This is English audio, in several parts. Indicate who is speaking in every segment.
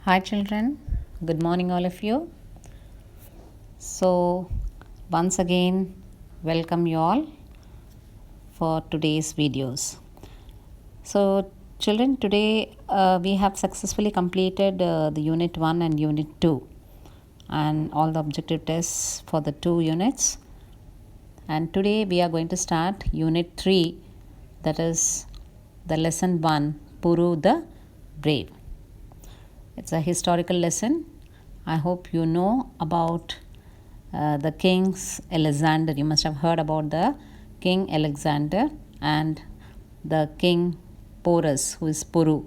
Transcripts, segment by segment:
Speaker 1: Hi, children. Good morning, all of you. So, once again, welcome you all for today's videos. So, children, today we have successfully completed the Unit 1 and Unit 2 and all the objective tests for the two units. And today we are going to start Unit 3, that is the Lesson 1, Puru the Brave. It's a historical lesson. I hope you know about the kings Alexander. You must have heard about the King Alexander and the King Porus, who is Puru.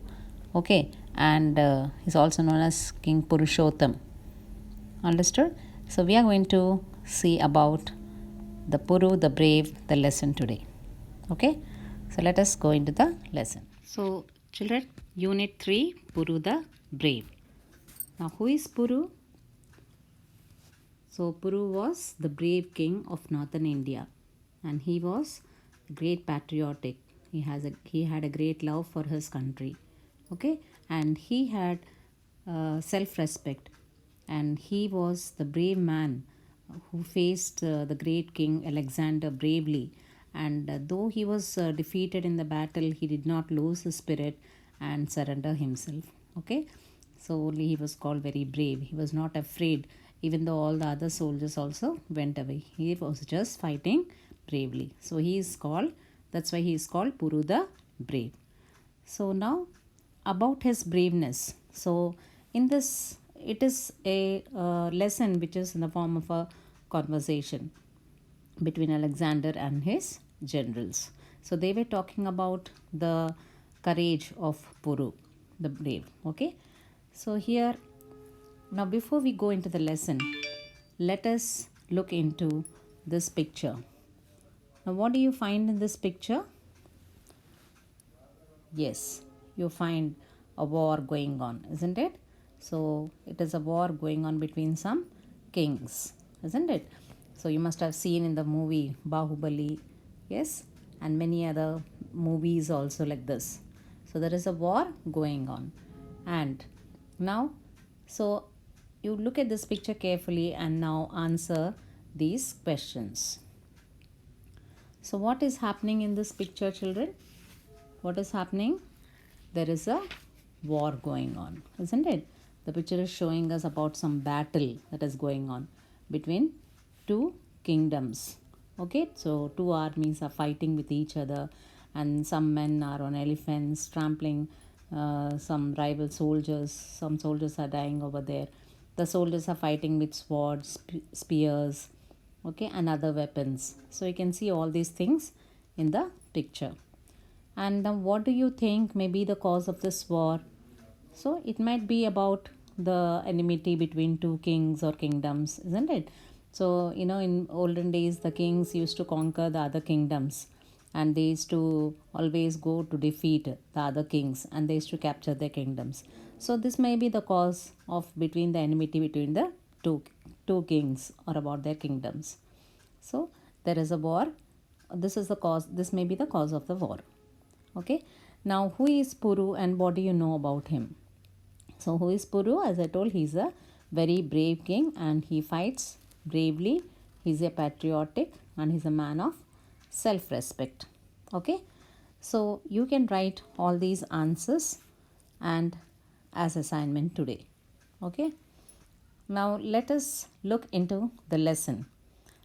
Speaker 1: Okay, and he's also known as King Purushottam. Understood? So we are going to see about the Puru the Brave, the lesson today. Okay, so let us go into the lesson. So, children, Unit 3, Puru the Brave. Now, who is Puru? So, Puru was the brave king of northern India, and he was great patriotic. He had a great love for his country. Okay, and he had self-respect, and he was the brave man who faced the great king Alexander bravely. And though he was defeated in the battle, he did not lose his spirit and surrender himself. Okay, so only he was called very brave. He was not afraid, even though all the other soldiers also went away. He was just fighting bravely. So he is called, that's why he is called Puru the Brave. So now about his braveness. So in this, it is a lesson which is in the form of a conversation between Alexander and his generals. So they were talking about the courage of Puru, the brave. Okay. So here, now before we go into the lesson, let us look into this picture. Now, what do you find in this picture? Yes, you find a war going on, isn't it? So it is a war going on between some kings, isn't it? So you must have seen in the movie Bahubali, yes, and many other movies also like this. So there is a war going on. And now, so you look at this picture carefully and now answer these questions. So what is happening in this picture, children? What is happening? There is a war going on, isn't it? The picture is showing us about some battle that is going on between two kingdoms. Okay, so two armies are fighting with each other, and some men are on elephants trampling some rival soldiers. Some soldiers are dying over there. The soldiers are fighting with swords, spears, okay, and other weapons. So you can see all these things in the picture. And what do you think may be the cause of this war? So it might be about the enmity between two kings or kingdoms, isn't it? So, you know, in olden days, the kings used to conquer the other kingdoms, and they used to always go to defeat the other kings, and they used to capture their kingdoms. So this may be the cause of between the enmity between the two kings or about their kingdoms. So there is a war. This is the cause. This may be the cause of the war. Okay. Now, who is Puru and what do you know about him? So, who is Puru? As I told, he's a very brave king and he fights bravely. He's a patriotic and he's a man of self-respect. Okay. So, you can write all these answers and as assignment today. Okay. Now, let us look into the lesson.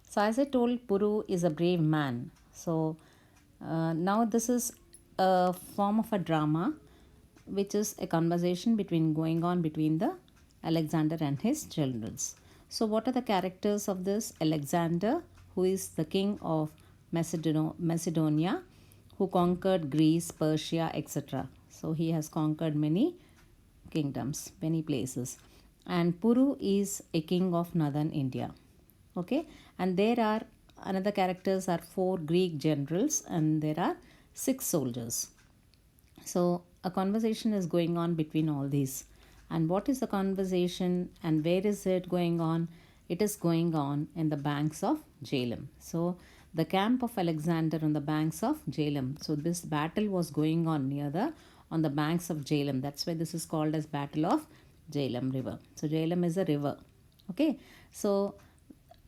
Speaker 1: So, as I told, Puru is a brave man. So, now this is a form of a drama, which is a conversation going on between the Alexander and his generals. So, what are the characters of this Alexander, who is the king of Macedonia, who conquered Greece, Persia, etc. So, he has conquered many kingdoms, many places. And Puru is a king of northern India. Okay, and there are another characters are four Greek generals and there are six soldiers. So a conversation is going on between all these. And what is the conversation and where is it going on? It is going on in the banks of Jhelum. So the camp of Alexander on the banks of Jhelum. So this battle was going on on the banks of Jhelum. That's why this is called as Battle of Jhelum river. So Jhelum is a river. Okay, so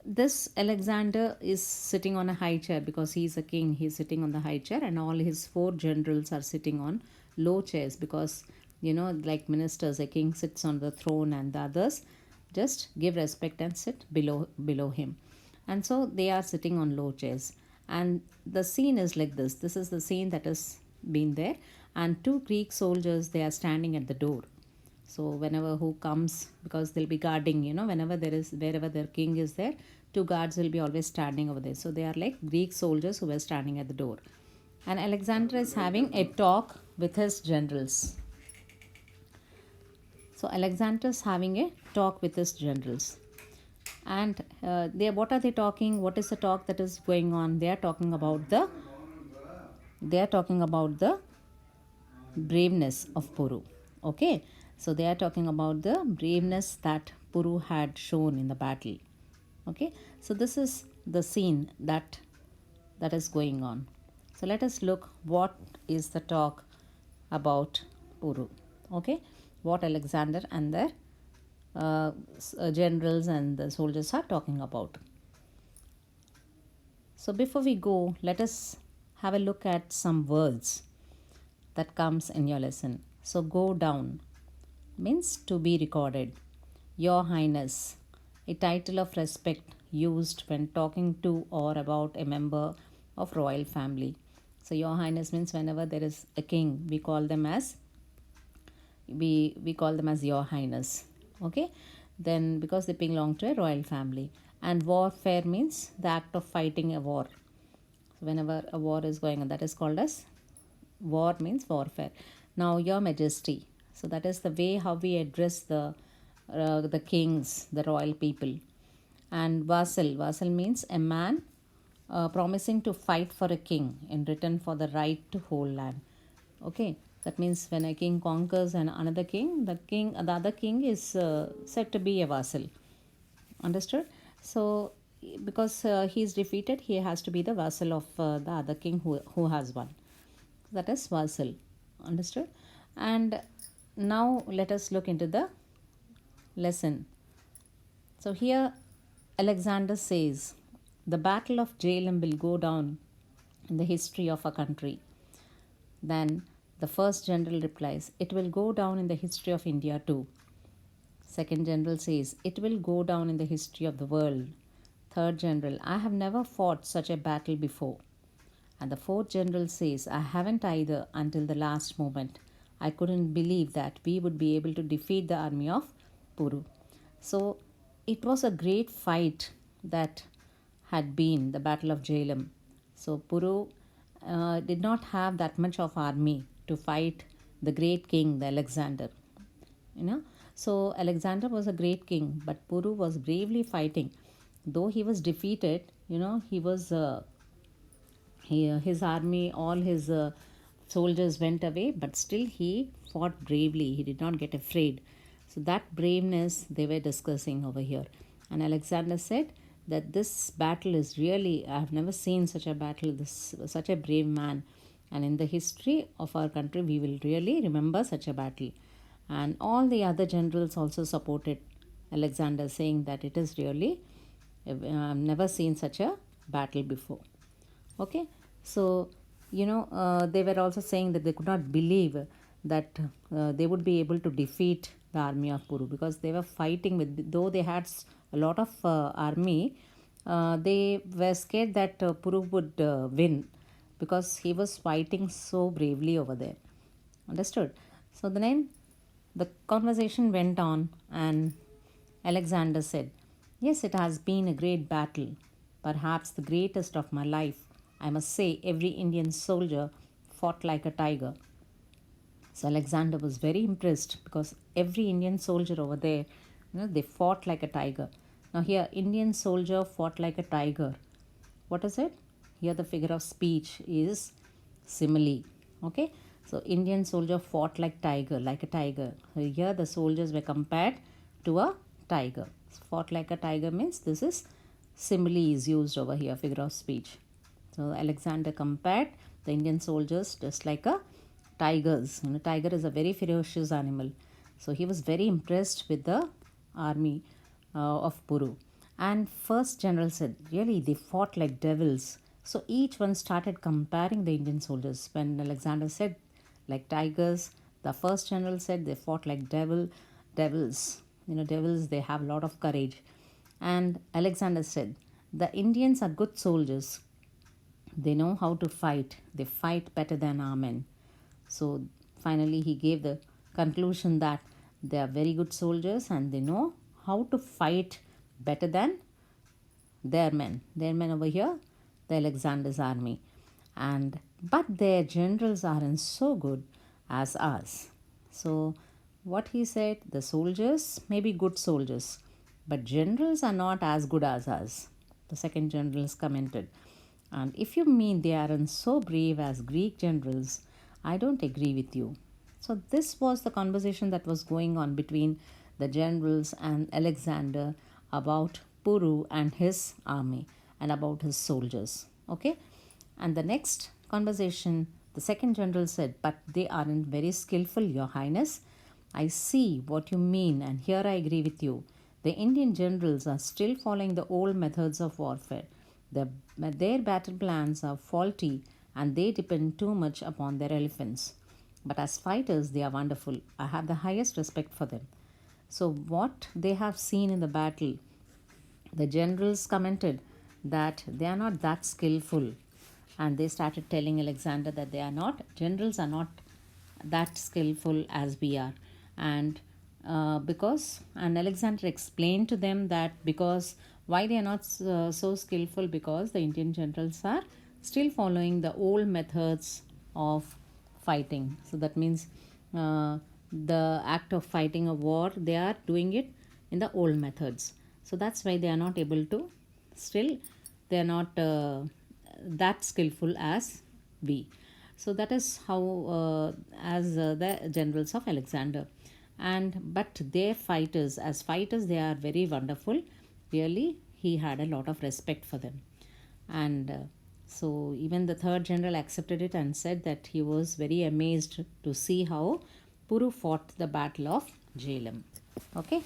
Speaker 1: this Alexander is sitting on a high chair because he is a king. He is sitting on the high chair, and all his four generals are sitting on low chairs because, like ministers, a king sits on the throne and the others just give respect and sit below him. And so they are sitting on low chairs. And the scene is like this. This is the scene that has been there. And two Greek soldiers, they are standing at the door. So whenever who comes, because they'll be guarding, whenever wherever their king is there, two guards will be always standing over there. So they are like Greek soldiers who were standing at the door. And Alexander is having a talk with his generals. So Alexander is having a talk with his generals. And what are they talking? What is the talk that is going on? They are talking about the braveness of Puru. Okay, so they are talking about the braveness that Puru had shown in the battle. Okay, so this is the scene that is going on. So let us look what is the talk about Puru. Okay, what Alexander and their generals and the soldiers are talking about. So before we go, let us have a look at some words that comes in your lesson. So go down means to be recorded. Your Highness, a title of respect used when talking to or about a member of royal family. So Your Highness means whenever there is a king, we call them as Your Highness. Okay, then because they belong to a royal family. And warfare means the act of fighting a war. So whenever a war is going on, that is called as war, means warfare. Now Your Majesty, so that is the way how we address the kings, the royal people. And vassal means a man promising to fight for a king in return for the right to hold land. Okay, that means when a king conquers another king, the other king is said to be a vassal. Understood? So because he is defeated, he has to be the vassal of the other king who has won. That is vassal. Understood? And now let us look into the lesson. So here Alexander says, the battle of Jhelum will go down in the history of our country. Then the first general replies, it will go down in the history of India too. Second general says, it will go down in the history of the world. Third general, I have never fought such a battle before. And the fourth general says, I haven't either until the last moment. I couldn't believe that we would be able to defeat the army of Puru. So it was a great fight that had been the Battle of Jhelum. So Puru did not have that much of army to fight the great king, the Alexander. So Alexander was a great king, but Puru was bravely fighting. Though he was defeated, he was his army, all his soldiers went away, but still he fought bravely. He did not get afraid. So that braveness they were discussing over here. And Alexander said that this battle is really, I have never seen such a battle, such a brave man. And in the history of our country, we will really remember such a battle. And all the other generals also supported Alexander, saying that it is really, I've never seen such a battle before. Okay, so they were also saying that they could not believe that they would be able to defeat the army of Puru, because they were fighting with, though they had a lot of army, they were scared that Puru would win, because he was fighting so bravely over there. Understood? So then the conversation went on, and Alexander said, yes, it has been a great battle, perhaps the greatest of my life. I must say, every Indian soldier fought like a tiger. So Alexander was very impressed, because every Indian soldier over there, they fought like a tiger. Now here, Indian soldier fought like a tiger. What is it? Here the figure of speech is simile. Okay. So Indian soldier fought like a tiger. So here the soldiers were compared to a tiger. Fought like a tiger means this is simile is used over here, figure of speech. So Alexander compared the Indian soldiers just like a tigers. Tiger is a very ferocious animal. So he was very impressed with the army of Puru. And first general said, really, they fought like devils. So each one started comparing the Indian soldiers. When Alexander said, like tigers, the first general said they fought like devils. Devils, they have a lot of courage. And Alexander said, the Indians are good soldiers. They know how to fight. They fight better than our men. So finally, he gave the conclusion that they are very good soldiers and they know how to fight better than their men. Their men over here, the Alexander's army. And but their generals aren't so good as ours. So what he said, the soldiers may be good soldiers, but generals are not as good as us. The second generals commented. And if you mean they aren't so brave as Greek generals, I don't agree with you. So, this was the conversation that was going on between the generals and Alexander about Puru and his army and about his soldiers. Okay, and the next conversation, the second general said, but they aren't very skillful, Your Highness. I see what you mean, and here I agree with you. The Indian generals are still following the old methods of warfare. Their battle plans are faulty and they depend too much upon their elephants. But as fighters, they are wonderful. I have the highest respect for them. So, what they have seen in the battle, the generals commented that they are not that skillful, and they started telling Alexander that generals are not that skillful as we are. And and Alexander explained to them that because why they are not so skillful, because the Indian generals are still following the old methods of fighting. So that means the act of fighting a war, they are doing it in the old methods. So that's why they are not able to, still they are not that skillful as we. So that is how as the generals of Alexander. And but their fighters, as fighters, they are very wonderful. Really, he had a lot of respect for them. And so even the third general accepted it and said that he was very amazed to see how Puru fought the battle of Jhelum. Okay,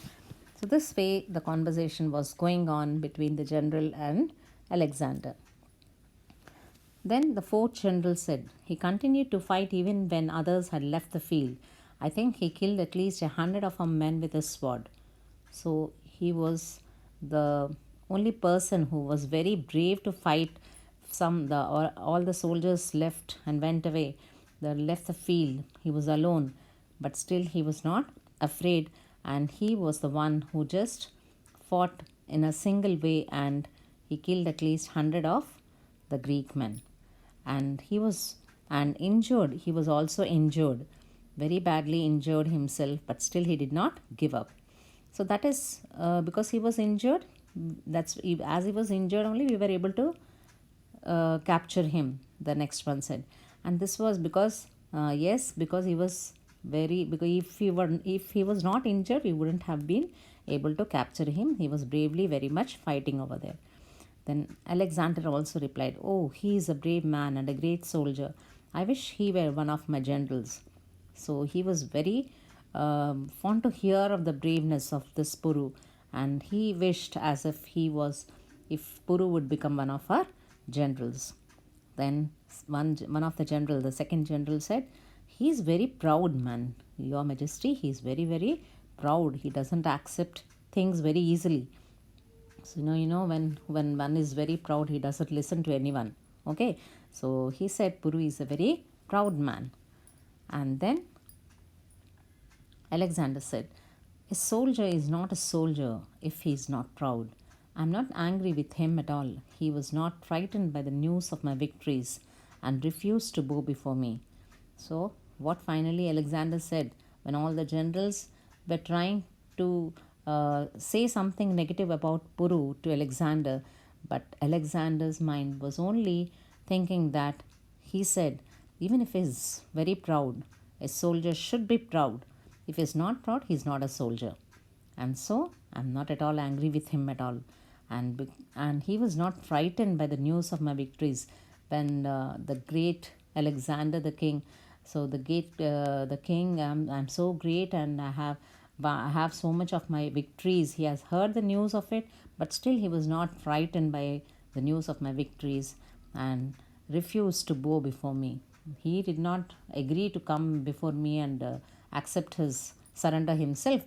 Speaker 1: so this way the conversation was going on between the general and Alexander. Then the fourth general said, he continued to fight even when others had left the field. I think he killed at least 100 of our men with his sword. So he was the only person who was very brave to fight. All the soldiers left and went away. They left the field. He was alone, but still he was not afraid, and he was the one who just fought in a single way, and he killed at least 100 of the Greek men. And he was injured. He was also injured, very badly injured himself, but still he did not give up. So that is because he was injured. That's as he was injured only we were able to capture him. The next one said, and this was because yes, because he was very, because if he was not injured, we wouldn't have been able to capture him. He was bravely very much fighting over there. Then Alexander also replied, oh, he is a brave man and a great soldier. I wish he were one of my generals. So he was very fond to hear of the braveness of this Puru, and he wished as if Puru would become one of our generals. Then one of the general, the second general said, he is very proud man, Your Majesty. He is very, very proud. He doesn't accept things very easily. So when one is very proud, he doesn't listen to anyone. Okay, so he said Puru is a very proud man. And then Alexander said, a soldier is not a soldier if he is not proud. I am not angry with him at all. He was not frightened by the news of my victories and refused to bow before me. So, what finally Alexander said when all the generals were trying to say something negative about Puru to Alexander, but Alexander's mind was only thinking that he said, even if he is very proud, a soldier should be proud. If he is not proud, he is not a soldier. And so, I am not at all angry with him at all. And he was not frightened by the news of my victories when the great Alexander the king So the king, I'm so great, and I have so much of my victories. He has heard the news of it, but still he was not frightened by the news of my victories and refused to bow before me. He did not agree to come before me and accept his surrender himself.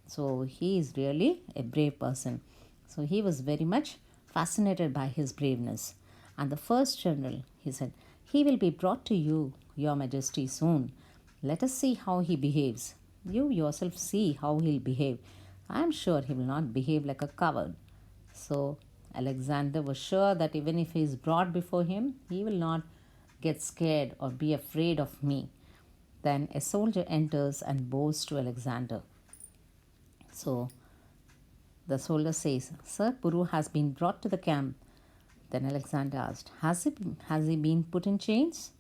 Speaker 1: So he is really a brave person. So he was very much fascinated by his braveness. And the first general, he said, he will be brought to you, your majesty, soon. Let us see how he behaves. You yourself see how he'll behave. I am sure he will not behave like a coward. So Alexander was sure that even if he is brought before him, he will not get scared or be afraid of me. Then a soldier enters and bows to Alexander. So the soldier says, Sir, Puru has been brought to the camp. Then Alexander asked, has he been put in chains?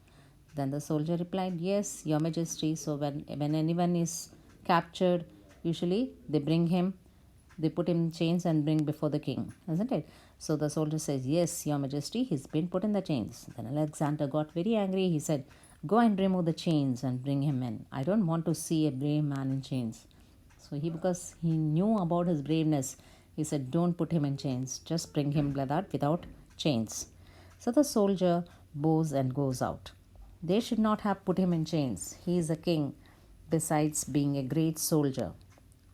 Speaker 1: Then the soldier replied, Yes, your majesty. So when anyone is captured, usually they put him in chains and bring before the king, isn't it? So the soldier says, Yes, your majesty, he's been put in the chains. Then Alexander got very angry. He said, Go and remove the chains and bring him in. I don't want to see a brave man in chains. So because he knew about his braveness, he said, Don't put him in chains, just bring him like that without chains. So the soldier bows and goes out. They should not have put him in chains. He is a king, besides being a great soldier.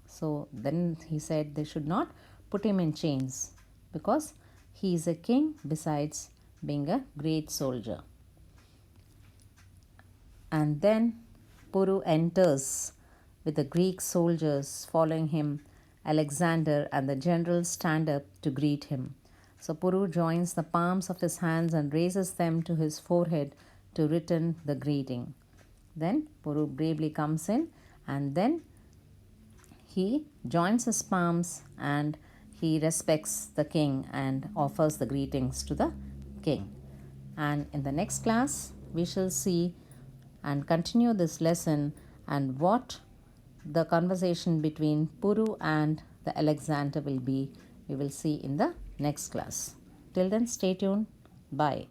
Speaker 1: So then he said they should not put him in chains because he is a king, besides being a great soldier. And then Puru enters with the Greek soldiers following him. Alexander and the generals stand up to greet him. So Puru joins the palms of his hands and raises them to his forehead to return the greeting. Then Puru bravely comes in, and then he joins his palms and he respects the king and offers the greetings to the king. And in the next class, we shall see and continue this lesson and what the conversation between Puru and the Alexander will be. We will see in the next class. Till then, stay tuned. Bye.